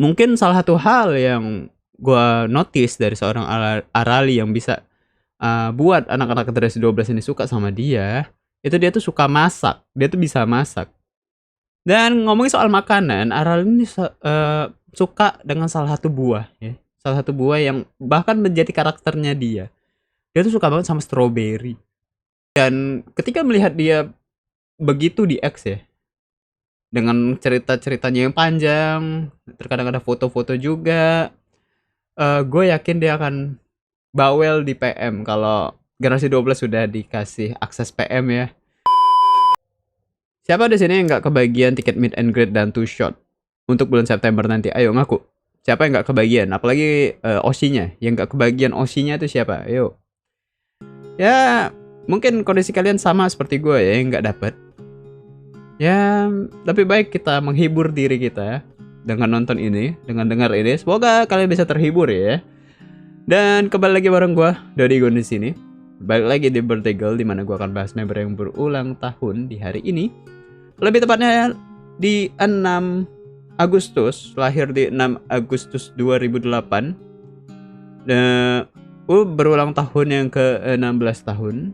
Mungkin salah satu hal yang gua notice dari seorang Arali yang bisa, buat anak-anak generasi 12 ini suka sama dia, itu dia tuh suka masak, dia tuh bisa masak. Dan ngomongin soal makanan, Arali ini suka dengan salah satu buah ya, salah satu buah yang bahkan menjadi karakternya dia. Dia tuh suka banget sama stroberi. Dan ketika melihat dia begitu di X ya, dengan cerita-ceritanya yang panjang, terkadang ada foto-foto juga, gue yakin dia akan bawel di PM kalau generasi 12 sudah dikasih akses PM ya. Siapa di sini yang nggak kebagian tiket meet and greet dan two shot untuk bulan September nanti? Ayo ngaku. Siapa yang nggak kebagian? Apalagi OSI-nya. Yang nggak kebagian OSI-nya itu siapa? Ayo. Ya, mungkin kondisi kalian sama seperti gue ya, yang nggak dapet. Ya, lebih baik kita menghibur diri kita dengan nonton ini, dengan dengar ini. Semoga kalian bisa terhibur ya. Dan kembali lagi bareng gue, Dodi Gon di sini. Balik lagi di Birthday Girl, di mana gue akan bahas member yang berulang tahun di hari ini. Lebih tepatnya di 6 Agustus, lahir di 6 Agustus 2008. Berulang tahun yang ke-16 tahun.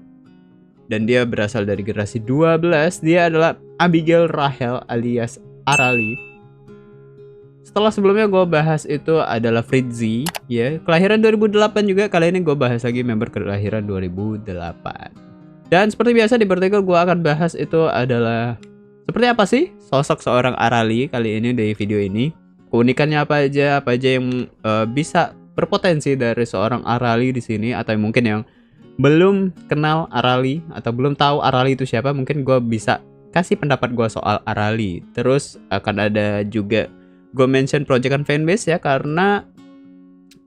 Dan dia berasal dari generasi 12. Dia adalah Abigail Rahel alias Arali. Setelah sebelumnya gue bahas itu adalah Fritzy ya, kelahiran 2008 juga. Kali ini gue bahas lagi member kelahiran 2008. Dan seperti biasa di Birthday Girl gue akan bahas itu adalah seperti apa sih sosok seorang Arali kali ini di video ini. Keunikannya apa aja yang bisa berpotensi dari seorang Arali di sini, atau mungkin yang belum kenal Arali atau belum tahu Arali itu siapa, mungkin gue bisa kasih pendapat gue soal Arali. Terus akan ada juga gue mention proyekan fanbase ya, karena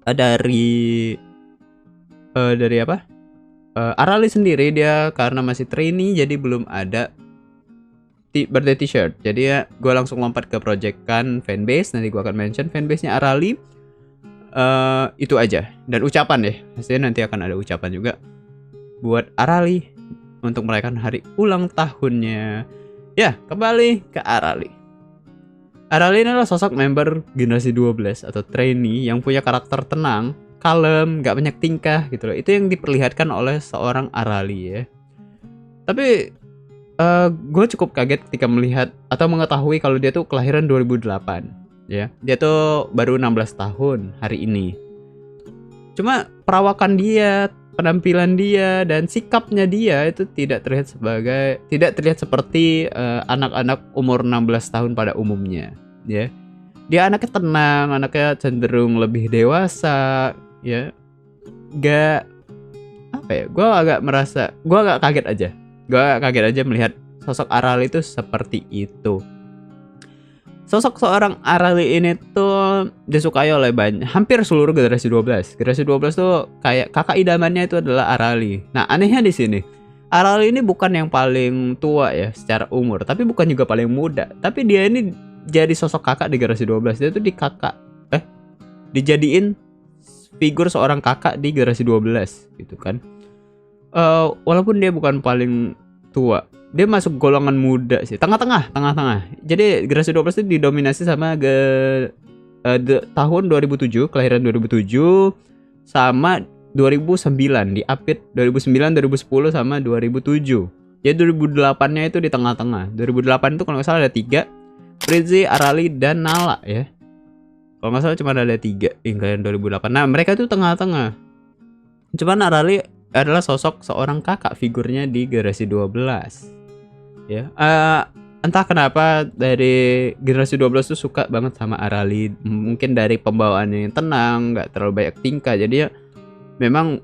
dari apa? Arali sendiri dia karena masih trainee jadi belum ada birthday t-shirt. Jadi ya gue langsung lompat ke proyekan fanbase. Nanti gue akan mention fanbase-nya Arali. Itu aja. Dan ucapan deh. Pastinya nanti akan ada ucapan juga buat Arali untuk merayakan hari ulang tahunnya. Ya, kembali ke Arali. Arali adalah sosok member generasi 12 atau trainee yang punya karakter tenang, kalem, gak banyak tingkah gitu loh. Itu yang diperlihatkan oleh seorang Arali ya. Tapi gue cukup kaget ketika melihat atau mengetahui kalau dia tuh kelahiran 2008 ya. Dia tuh baru 16 tahun hari ini. Cuma perawakan dia, penampilan dia, dan sikapnya dia itu tidak terlihat seperti anak-anak umur 16 tahun pada umumnya ya. Dia anaknya tenang, anaknya cenderung lebih dewasa ya. Gak apa ya, gue agak kaget aja. Gue kaget aja melihat sosok Arali itu seperti itu. Sosok seorang Arali ini tuh disukai oleh hampir seluruh generasi 12. Generasi 12 tuh kayak kakak idamannya itu adalah Arali. Nah, anehnya di sini, Arali ini bukan yang paling tua ya secara umur, tapi bukan juga paling muda. Tapi dia ini jadi sosok kakak di generasi 12. Dia tuh dijadiin figur seorang kakak di generasi 12 gitu kan. Walaupun dia bukan paling tua, dia masuk golongan muda sih, tengah-tengah. Jadi generasi 12 itu didominasi sama tahun 2007, kelahiran 2007 sama 2009, diapit 2009, 2010 sama 2007. Jadi 2008-nya itu di tengah-tengah. 2008 itu kalau nggak salah ada 3, Fritzy, Arali, dan Nala ya. Kalau nggak salah cuma ada 3 yang kelahiran 2008. Nah, mereka itu tengah-tengah. Cuman Arali adalah sosok seorang kakak figurnya di generasi 12 ya. Entah kenapa dari generasi 12 tuh suka banget sama Arali. Mungkin dari pembawaannya yang tenang, gak terlalu banyak tingkah. Jadi ya memang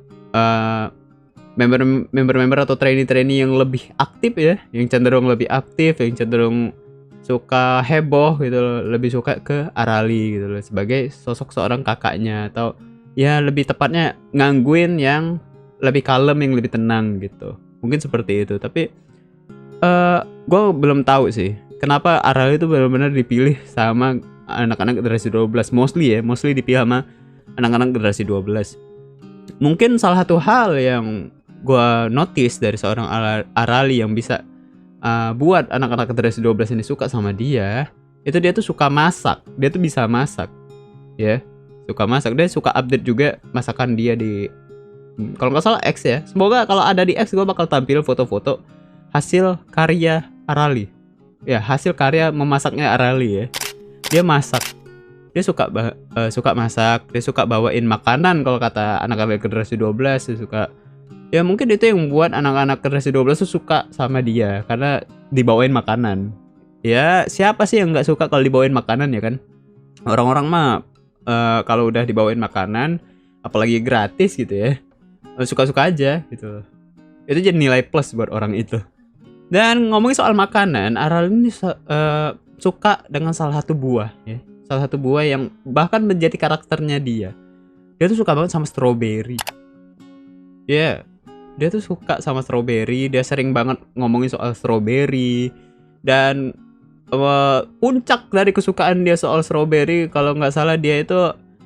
member atau trainee yang lebih aktif ya, yang cenderung lebih aktif, yang cenderung suka heboh gitu loh, lebih suka ke Arali gitu loh, sebagai sosok seorang kakaknya, atau ya lebih tepatnya ngangguin yang lebih kalem, yang lebih tenang gitu. Mungkin seperti itu. Tapi gue belum tahu sih kenapa Arali itu benar-benar dipilih sama anak-anak generasi 12. Mostly dipilih sama anak-anak generasi 12. Mungkin salah satu hal yang gue notice dari seorang Arali yang bisa buat anak-anak generasi 12 ini suka sama dia, itu dia tuh suka masak. Dia tuh bisa masak. ya, suka masak. Dia suka update juga masakan dia di kalau nggak salah X ya. Semoga kalau ada di X gue bakal tampil foto-foto hasil karya Arali. Ya, hasil karya memasaknya Arali ya. Dia masak. Dia suka masak, dia suka bawain makanan kalau kata anak-anak generasi 12, dia suka. Ya mungkin itu yang membuat anak-anak generasi 12 tuh suka sama dia karena dibawain makanan. Ya, siapa sih yang nggak suka kalau dibawain makanan ya kan? Orang-orang mah kalau udah dibawain makanan, apalagi gratis gitu ya, suka-suka aja gitu. Itu jadi nilai plus buat orang itu. Dan ngomongin soal makanan, Aral ini suka dengan salah satu buah ya. Salah satu buah yang bahkan menjadi karakternya dia. Dia tuh suka banget sama strawberry. Ya, dia tuh suka sama strawberry. Dia sering banget ngomongin soal strawberry. Dan puncak dari kesukaan dia soal strawberry, kalau nggak salah dia itu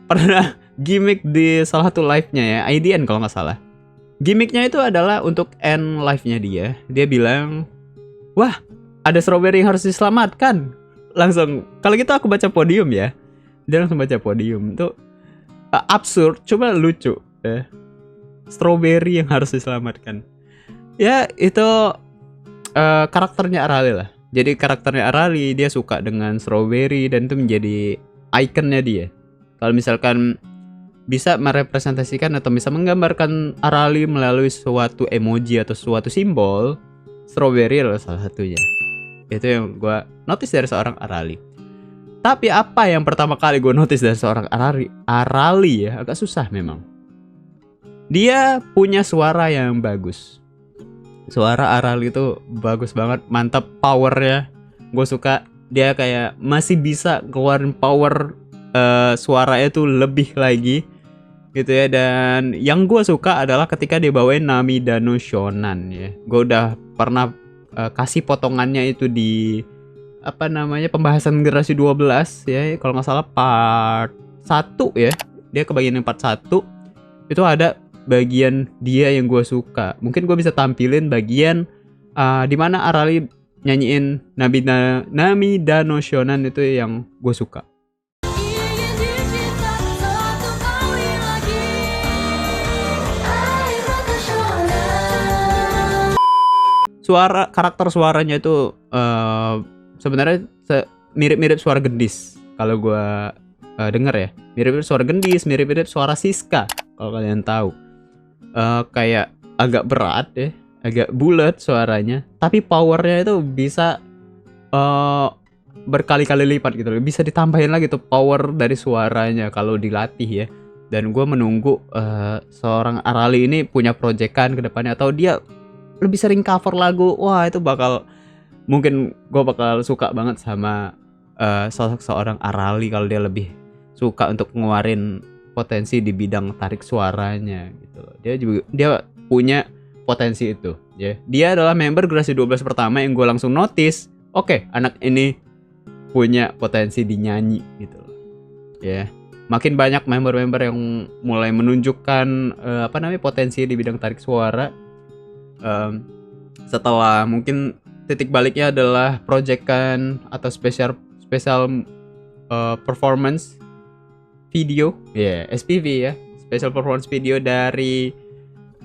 pernah gimmick di salah satu live-nya ya, IDN kalau nggak salah. Gimmicknya itu adalah untuk end live-nya dia. Dia bilang, wah, ada strawberry yang harus diselamatkan. Langsung, kalau gitu aku baca podium ya. Dia langsung baca podium. Itu absurd, coba lucu. Strawberry yang harus diselamatkan. Ya, itu karakternya Arali lah. Jadi karakternya Arali, dia suka dengan strawberry dan itu menjadi ikonnya dia. Kalau misalkan bisa merepresentasikan atau bisa menggambarkan Arali melalui suatu emoji atau suatu simbol, strawberry adalah salah satunya. Itu yang gue notice dari seorang Arali. Tapi apa yang pertama kali gue notice dari seorang Arali ya, agak susah memang. Dia punya suara yang bagus. Suara Arali itu bagus banget, mantap powernya. Gue suka dia kayak masih bisa keluarin power suaranya tuh lebih lagi gitu ya. Dan yang gue suka adalah ketika dia bawain Namida no Shonan ya. Gue udah pernah kasih potongannya itu di pembahasan generasi 12 ya, kalau nggak salah part 1 ya. Dia kebagian yang part 1 itu ada bagian dia yang gue suka. Mungkin gue bisa tampilin bagian di mana Arali nyanyiin Namida no Shonan itu yang gue suka. Karakter suaranya itu sebenarnya mirip-mirip suara Gendis kalau gue denger ya. Mirip-mirip suara Gendis, mirip-mirip suara Siska kalau kalian tahu. Kayak agak berat ya, agak bulat suaranya, tapi powernya itu bisa berkali-kali lipat gitu loh. Bisa ditambahin lagi tuh power dari suaranya kalau dilatih ya. Dan gue menunggu seorang Arali ini punya proyekan ke depannya atau dia lebih sering cover lagu. Wah, itu mungkin gue bakal suka banget sama sosok seorang Arali kalau dia lebih suka untuk ngeluarin potensi di bidang tarik suaranya gitu. Dia punya potensi itu ya. Dia adalah member generasi 12 pertama yang gue langsung notice. Oke, anak ini punya potensi di nyanyi gitu loh. Ya. Makin banyak member-member yang mulai menunjukkan potensi di bidang tarik suara. Setelah mungkin titik baliknya adalah proyekan atau special performance video SPV ya, special performance video dari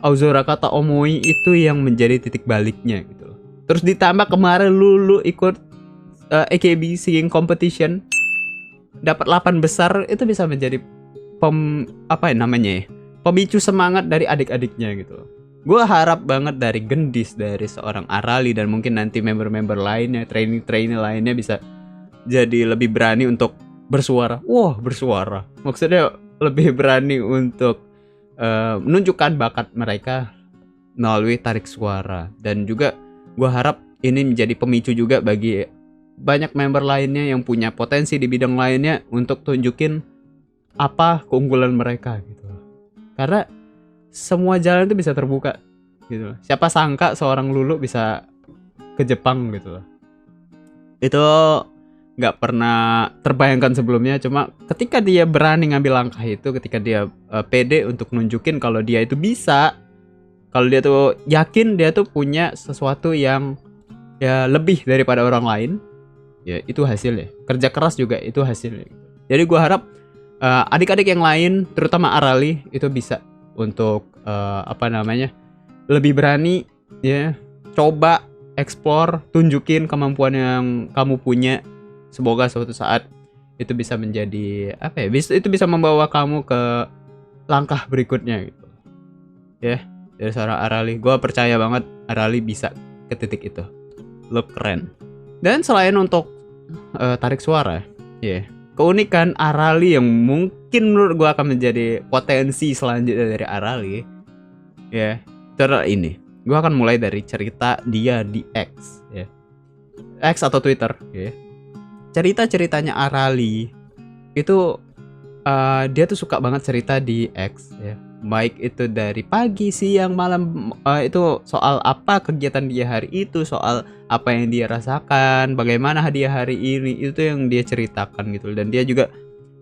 Aozora Kata Omoi itu yang menjadi titik baliknya gitu loh. Terus ditambah kemarin Lulu ikut AKB singing competition dapat 8 besar, itu bisa menjadi pemicu semangat dari adik-adiknya gitu loh. Gue harap banget dari Gendis, dari seorang Arali, dan mungkin nanti member-member lainnya, trainee lainnya bisa jadi lebih berani untuk bersuara. Wah, bersuara. Maksudnya lebih berani untuk menunjukkan bakat mereka melalui tarik suara. Dan juga gue harap ini menjadi pemicu juga bagi banyak member lainnya yang punya potensi di bidang lainnya untuk tunjukin apa keunggulan mereka gitu. Karena semua jalan itu bisa terbuka gitu. Siapa sangka seorang Lulu bisa ke Jepang gitu loh. Itu nggak pernah terbayangkan sebelumnya. Cuma ketika dia berani ngambil langkah itu, ketika dia pede untuk nunjukin kalau dia itu bisa, kalau dia tuh yakin dia tuh punya sesuatu yang ya lebih daripada orang lain, ya itu hasilnya. Kerja keras juga itu hasilnya. Jadi gue harap Adik-adik yang lain terutama Arali itu bisa untuk lebih berani ya, coba explore, tunjukin kemampuan yang kamu punya. Semoga suatu saat itu bisa menjadi itu bisa membawa kamu ke langkah berikutnya gitu. Ya, dari seorang Arali, gue percaya banget Arali bisa ke titik itu. Lo keren. Dan selain untuk tarik suara, keunikan Arali yang mungkin menurut gue akan menjadi potensi selanjutnya dari Arali, ini. Gue akan mulai dari cerita dia di X, X atau Twitter, Cerita-ceritanya Arali itu dia tuh suka banget cerita di X, baik itu dari pagi, siang, malam, itu soal apa kegiatan dia hari itu, soal apa yang dia rasakan, bagaimana dia hari ini, itu yang dia ceritakan gitu. Dan dia juga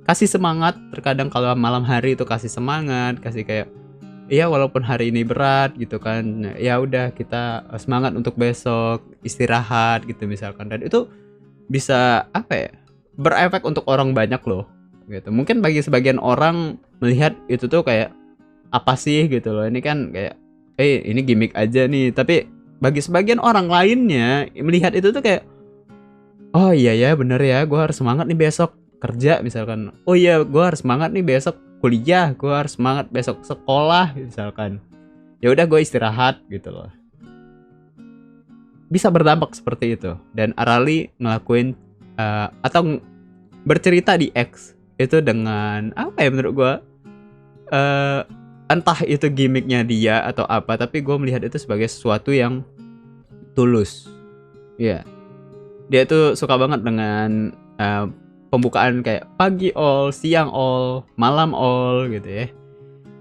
kasih semangat, terkadang kalau malam hari itu kasih semangat, kasih kayak walaupun hari ini berat gitu kan, ya udah kita semangat untuk besok, istirahat gitu misalkan. Dan itu bisa berefek untuk orang banyak loh gitu. Mungkin bagi sebagian orang melihat itu tuh kayak apa sih gitu loh, ini kan kayak ini gimmick aja nih. Tapi bagi sebagian orang lainnya melihat itu tuh kayak, oh iya ya bener ya, gue harus semangat nih besok kerja misalkan. Oh iya, gue harus semangat nih besok kuliah, gue harus semangat besok sekolah misalkan. Ya udah, gue istirahat gitu loh. Bisa berdampak seperti itu. Dan Arali ngelakuin atau bercerita di X itu dengan menurut gue entah itu gimmicknya dia atau apa, tapi gue melihat itu sebagai sesuatu yang tulus. Dia tuh suka banget dengan pembukaan kayak pagi all, siang all, malam all gitu ya,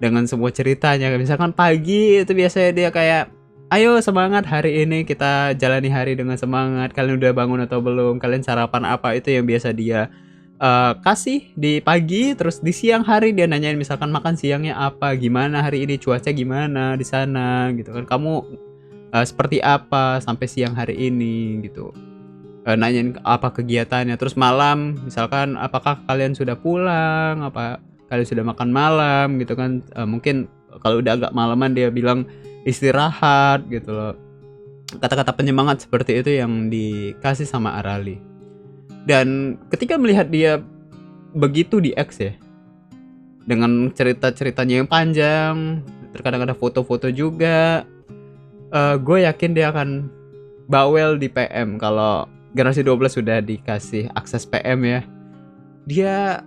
dengan semua ceritanya. Misalkan pagi itu biasanya dia kayak, ayo semangat hari ini, kita jalani hari dengan semangat. Kalian udah bangun atau belum? Kalian sarapan apa? Itu yang biasa dia kasih di pagi. Terus di siang hari dia nanyain misalkan makan siangnya apa, gimana hari ini, cuaca gimana di sana gitu kan, kamu seperti apa sampai siang hari ini gitu, nanyain apa kegiatannya. Terus malam misalkan, apakah kalian sudah pulang, apa kalian sudah makan malam gitu kan. Mungkin kalau udah agak malaman dia bilang istirahat gitu loh. Kata-kata penyemangat seperti itu yang dikasih sama Arali. Dan ketika melihat dia begitu di X dengan cerita-ceritanya yang panjang, terkadang ada foto-foto juga, gue yakin dia akan bawel di PM. Kalau generasi 12 sudah dikasih akses PM ya, dia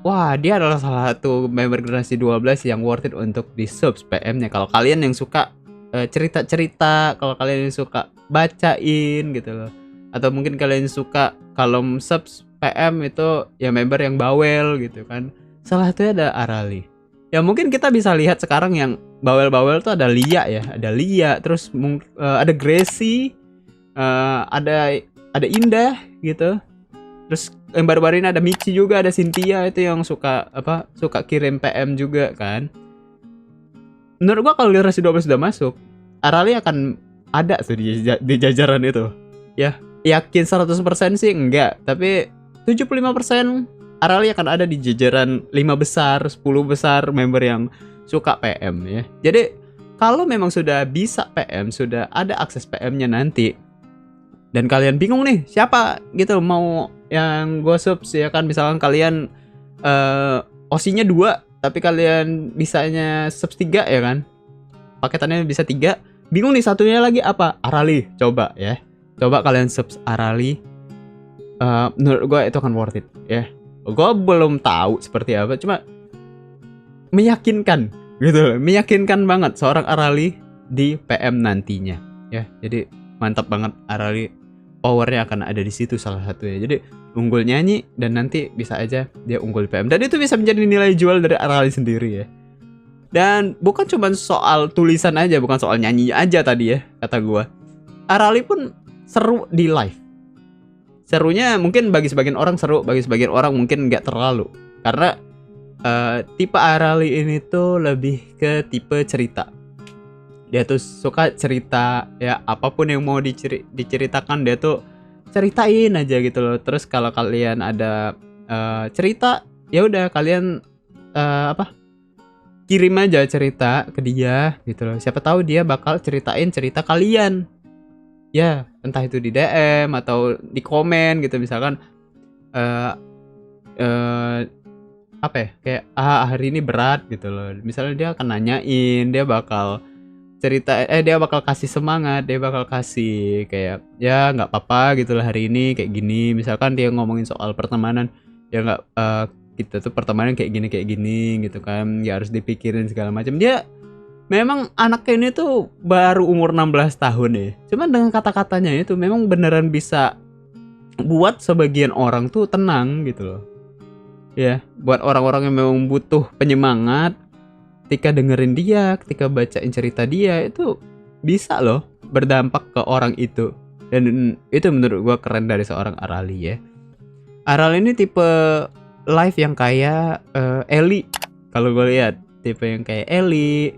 adalah salah satu member generasi 12 yang worth it untuk di subs PM-nya. Kalau kalian yang suka cerita-cerita, kalau kalian yang suka bacain gitu loh, atau mungkin kalian suka kalau subs PM itu ya member yang bawel gitu kan, salah satunya ada Arali. Ya mungkin kita bisa lihat sekarang yang bawel-bawel tuh ada Lia ya, terus ada Gracie, ada Indah gitu. Terus yang baru-baru ini ada Michi juga, ada Cynthia itu yang suka kirim PM juga kan. Menurut gua kalau generasi 12 sudah masuk, Arali akan ada tuh di jajaran itu. Ya, yakin 100% sih enggak, tapi 75% Arali akan ada di jajaran 5 besar, 10 besar member yang suka PM ya. Jadi kalau memang sudah bisa PM, sudah ada akses PM-nya nanti, dan kalian bingung nih siapa gitu mau yang gue subs ya kan, misalkan kalian OC-nya 2 tapi kalian bisanya subs 3 ya kan, paketannya bisa 3, bingung nih satunya lagi apa, Arali. Coba kalian subs Arali, menurut gue itu akan worth it ya. Gue belum tahu seperti apa, cuma meyakinkan gitu, meyakinkan banget seorang Arali di PM nantinya ya. Jadi mantap banget Arali, powernya akan ada di situ salah satunya. Jadi unggul nyanyi dan nanti bisa aja dia unggul PM, dan itu bisa menjadi nilai jual dari Arali sendiri ya. Dan bukan cuma soal tulisan aja, bukan soal nyanyi aja tadi ya kata gue. Arali pun seru di live. Serunya mungkin bagi sebagian orang seru, bagi sebagian orang mungkin nggak terlalu, karena tipe Arali ini tuh lebih ke tipe cerita. Dia tuh suka cerita ya, apapun yang mau diceritakan dia tuh ceritain aja gitu loh. Terus kalau kalian ada cerita ya udah kalian apa, kirim aja cerita ke dia gitu loh. Siapa tahu dia bakal ceritain cerita kalian. Ya, entah itu di DM atau di komen gitu misalkan eh eh, apa ya, kayak hari ini berat gitu loh. Misalnya dia akan nanyain, dia bakal cerita, dia bakal kasih semangat, dia bakal kasih kayak ya nggak apa-apa gitu lah hari ini kayak gini. Misalkan dia ngomongin soal pertemanan, ya nggak kita tuh pertemanan kayak gini gitu kan, ya harus dipikirin segala macam. Dia memang anaknya ini tuh baru umur 16 tahun ya, cuman dengan kata-katanya itu memang beneran bisa buat sebagian orang tuh tenang gitu loh. Ya, buat orang-orang yang memang butuh penyemangat, ketika dengerin dia, ketika bacain cerita dia, itu bisa loh berdampak ke orang itu. Dan itu menurut gua keren dari seorang Arali ya. Arali ini tipe live yang kayak Ellie. Kalau gue lihat tipe yang kayak Ellie.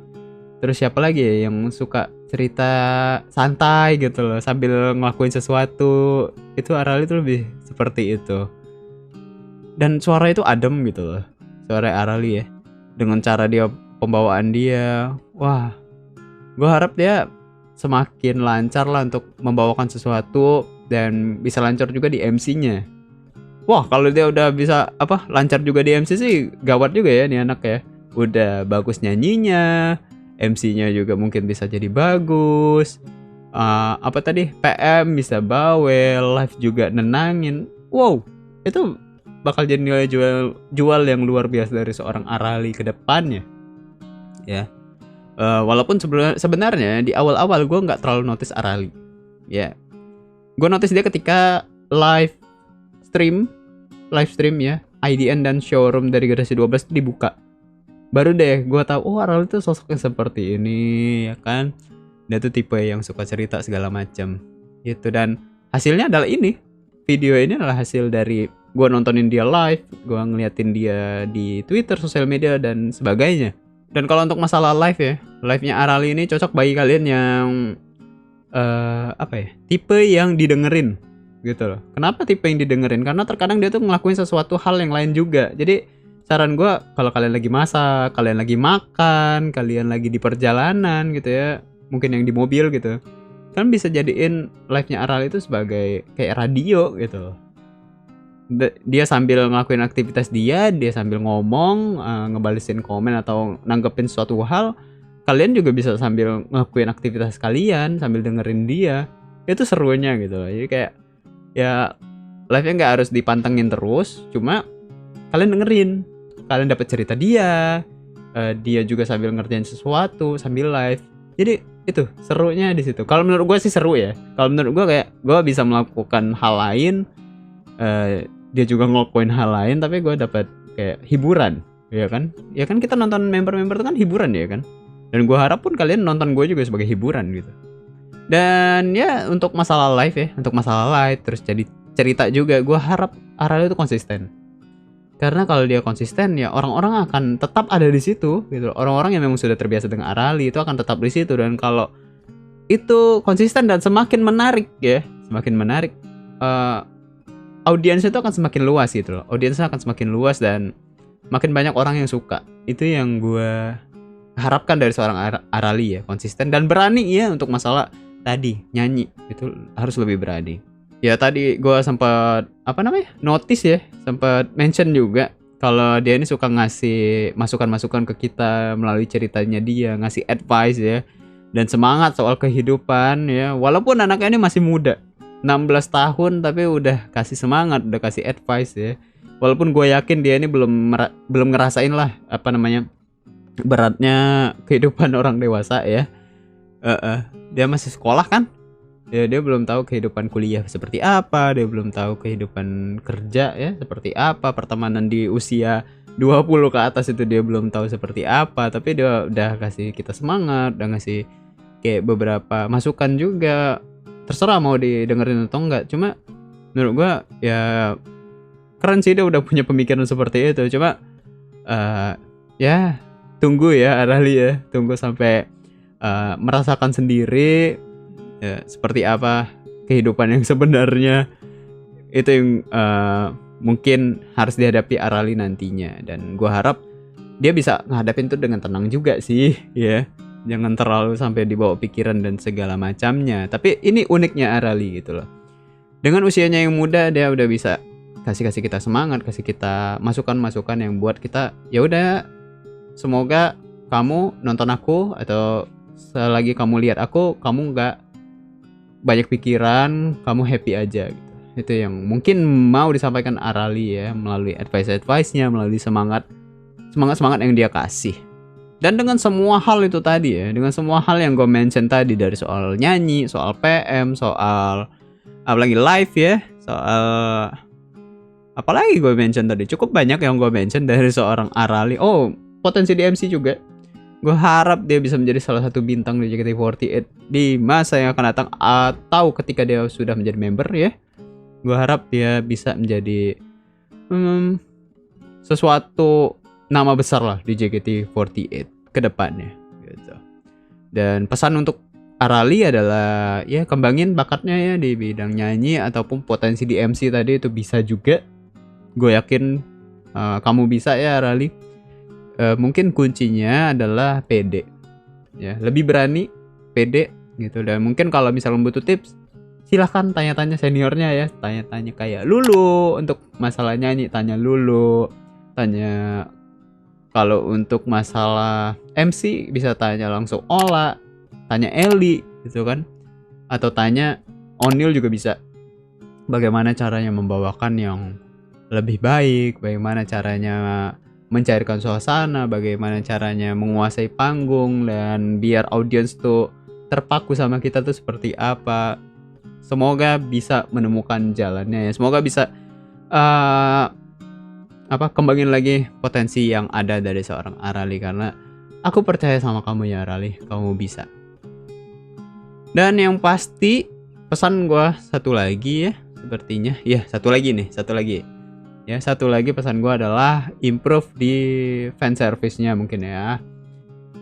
Terus siapa lagi ya yang suka cerita santai gitu loh sambil ngelakuin sesuatu. Itu Arali tuh lebih seperti itu. Dan suara itu adem gitu loh. Suara Arali ya. Dengan cara dia, pembawaan dia, wah, gue harap dia semakin lancar lah untuk membawakan sesuatu dan bisa lancar juga di MC-nya. Wah, kalau dia udah bisa lancar juga di MC sih gawat juga ya nih anak ya. Udah bagus nyanyinya, MC-nya juga mungkin bisa jadi bagus. Apa tadi, PM bisa bawel, live juga nenangin. Wow, itu bakal jadi nilai jual yang luar biasa dari seorang Arali ke depannya. Ya, walaupun sebenarnya di awal-awal gue nggak terlalu notice Arali. Ya, gue notice dia ketika live stream ya, IDN dan showroom dari Generasi 12 dibuka. Baru deh gue tahu, oh Arali tuh sosoknya seperti ini ya kan. Dia tuh tipe yang suka cerita segala macam gitu. Dan hasilnya adalah ini. Video ini adalah hasil dari gue nontonin dia live, gue ngeliatin dia di Twitter, sosial media dan sebagainya. Dan kalau untuk masalah live ya, live-nya Arali ini cocok bagi kalian yang tipe yang didengerin gitu loh. Kenapa tipe yang didengerin? Karena terkadang dia tuh ngelakuin sesuatu hal yang lain juga. Jadi saran gue, kalau kalian lagi masak, kalian lagi makan, kalian lagi di perjalanan gitu ya, mungkin yang di mobil gitu, kan bisa jadiin live-nya Arali itu sebagai kayak radio gitu loh. Dia sambil ngelakuin aktivitas dia sambil ngomong, ngebalesin komen atau nanggepin suatu hal, kalian juga bisa sambil ngelakuin aktivitas kalian sambil dengerin dia. Itu serunya gitu loh. Jadi kayak ya live-nya nggak harus dipantengin terus, cuma kalian dengerin, kalian dapat cerita dia, dia juga sambil ngerjain sesuatu sambil live. Jadi itu serunya di situ. Kalau menurut gue sih seru ya. Kalau menurut gue kayak gue bisa melakukan hal lain, dia juga ngelakuin hal lain, tapi gue dapat kayak hiburan, ya kan? Ya kan kita nonton member-member itu kan hiburan ya kan? Dan gue harap pun kalian nonton gue juga sebagai hiburan gitu. Dan ya untuk masalah live ya, terus jadi cerita juga, gue harap Arali itu konsisten. Karena kalau dia konsisten ya orang-orang akan tetap ada di situ gitu. Orang-orang yang memang sudah terbiasa dengan Arali itu akan tetap di situ. Dan kalau itu konsisten dan semakin menarik ya, audiensnya itu akan semakin luas gitu loh. Audiensnya akan semakin luas dan makin banyak orang yang suka. Itu yang gue harapkan dari seorang Arali ya, konsisten dan berani ya untuk masalah tadi nyanyi itu harus lebih berani. Ya tadi gue sempat notice ya, sempat mention juga kalau dia ini suka ngasih masukan-masukan ke kita melalui ceritanya dia, ngasih advice ya dan semangat soal kehidupan ya. Walaupun anaknya ini masih muda, 16 tahun tapi udah kasih semangat, udah kasih advice ya. Walaupun gue yakin dia ini belum ngerasain lah beratnya kehidupan orang dewasa ya. Dia masih sekolah kan? Ya, dia belum tahu kehidupan kuliah seperti apa, dia belum tahu kehidupan kerja ya seperti apa, pertemanan di usia 20 ke atas itu dia belum tahu seperti apa, tapi dia udah kasih kita semangat, udah ngasih kayak beberapa masukan juga. Terserah mau didengerin atau enggak, cuma menurut gua ya keren sih dia udah punya pemikiran seperti itu. Cuma ya tunggu ya Arali ya, tunggu sampai merasakan sendiri ya, seperti apa kehidupan yang sebenarnya. Itu yang mungkin harus dihadapi Arali nantinya, dan gua harap dia bisa ngadapin tuh dengan tenang juga sih ya. Jangan terlalu sampai dibawa pikiran dan segala macamnya. Tapi ini uniknya Arali gitu loh. Dengan usianya yang muda dia udah bisa kasih kita semangat, kasih kita masukan-masukan yang buat kita ya udah, semoga kamu nonton aku atau selagi kamu lihat aku, kamu nggak banyak pikiran, kamu happy aja gitu. Itu yang mungkin mau disampaikan Arali ya, melalui advice-nya, melalui semangat yang dia kasih. Dan dengan semua hal itu tadi ya, dengan semua hal yang gue mention tadi, dari soal nyanyi, soal PM, soal apalagi live ya, soal apalagi gue mention tadi, cukup banyak yang gue mention dari seorang Arali. Oh, potensi di MC juga. Gue harap dia bisa menjadi salah satu bintang di JKT48 di masa yang akan datang, atau ketika dia sudah menjadi member ya. Gue harap dia bisa menjadi sesuatu nama besar lah di JKT48 ke depannya gitu. Dan pesan untuk Arali adalah ya kembangin bakatnya ya di bidang nyanyi ataupun potensi di MC tadi itu bisa juga. Gue yakin kamu bisa ya Arali. Mungkin kuncinya adalah pede ya, lebih berani, pede gitu. Dan mungkin kalau misalnya butuh tips, silahkan tanya-tanya seniornya ya, tanya-tanya kayak Lulu untuk masalah nyanyi, tanya Lulu. Tanya kalau untuk masalah MC bisa tanya langsung Ola, tanya Eli gitu kan, atau tanya Onil juga bisa. Bagaimana caranya membawakan yang lebih baik, bagaimana caranya mencairkan suasana, bagaimana caranya menguasai panggung, dan biar audiens tuh terpaku sama kita tuh seperti apa. Semoga bisa menemukan jalannya ya. Semoga bisa kembangin lagi potensi yang ada dari seorang Arali, karena aku percaya sama kamu ya Arali, kamu bisa. Dan yang pasti pesan gue satu lagi ya, sepertinya ya satu lagi pesan gue adalah improve di fan service-nya mungkin ya.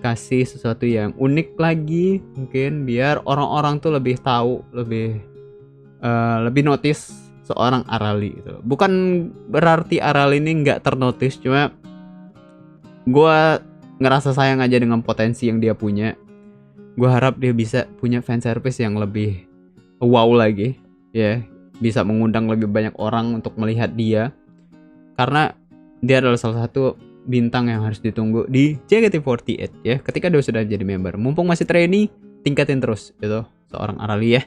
Kasih sesuatu yang unik lagi mungkin, biar orang-orang tuh lebih tahu, lebih notice seorang Arali gitu. Bukan berarti Arali ini nggak ternotis, cuma gue ngerasa sayang aja dengan potensi yang dia punya. Gue harap dia bisa punya fan service yang lebih wow lagi ya, bisa mengundang lebih banyak orang untuk melihat dia, karena dia adalah salah satu bintang yang harus ditunggu di JKT48 ya. Ketika dia sudah jadi member, mumpung masih trainee, tingkatin terus itu seorang Arali ya.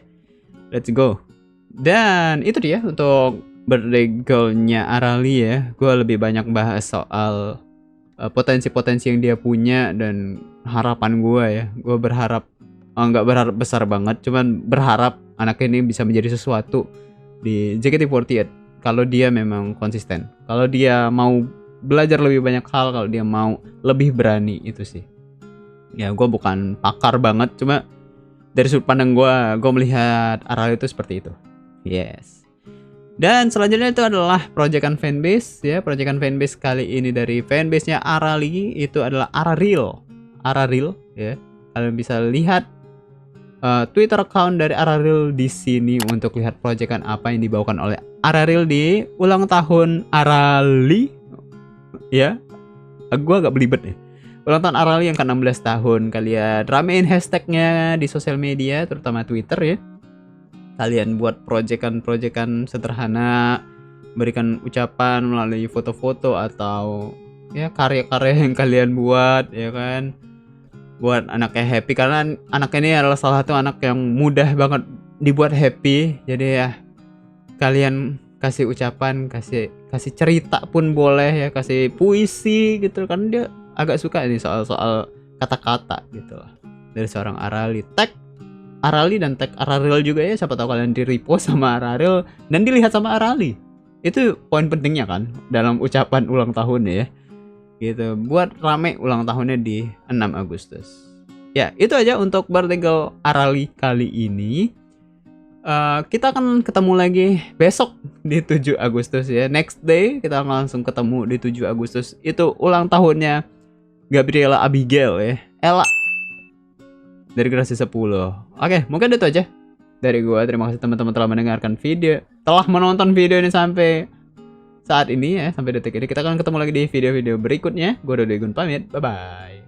Let's go. Dan itu dia untuk birthday goal-nya Arali ya. Gue lebih banyak bahas soal potensi-potensi yang dia punya dan harapan gue ya. Gue berharap, nggak berharap besar banget, cuman berharap anak ini bisa menjadi sesuatu di JKT48 kalau dia memang konsisten, kalau dia mau belajar lebih banyak hal, kalau dia mau lebih berani. Itu sih ya, gue bukan pakar banget, cuma dari sudut pandang gue melihat Arali itu seperti itu. Yes. Dan selanjutnya itu adalah proyekan fanbase ya. Proyekan fanbase kali ini dari fanbase-nya Arali itu adalah Araril ya. Kalian bisa lihat Twitter account dari Araril di sini untuk lihat proyekan apa yang dibawakan oleh Araril di ulang tahun Arali ya. Gua agak belibet ya. Ulang tahun Arali yang ke-16 tahun. Kalian ramein hashtagnya di sosial media, terutama Twitter ya. Kalian buat proyekan sederhana, berikan ucapan melalui foto-foto atau ya karya-karya yang kalian buat ya kan, buat anaknya happy, karena anak ini adalah salah satu anak yang mudah banget dibuat happy. Jadi ya kalian kasih ucapan, kasih cerita pun boleh ya, kasih puisi gitu kan, dia agak suka ini soal kata-kata gitu lah dari seorang Arali. Tag Arali dan tag Araril juga ya, siapa tahu kalian di repost sama Araril dan dilihat sama Arali. Itu poin pentingnya kan dalam ucapan ulang tahun ya. Gitu, buat rame ulang tahunnya di 6 Agustus. Ya, itu aja untuk birthday girl Arali kali ini. Kita akan ketemu lagi besok di 7 Agustus ya. Next day kita akan langsung ketemu di 7 Agustus. Itu ulang tahunnya Gabriela Abigail ya. Ella dari generasi 10. Oke, mungkin itu aja dari gua. Terima kasih teman-teman telah mendengarkan video, telah menonton video ini sampai saat ini ya, sampai detik ini. Kita akan ketemu lagi di video-video berikutnya. Gue Dodo Igun pamit. Bye bye.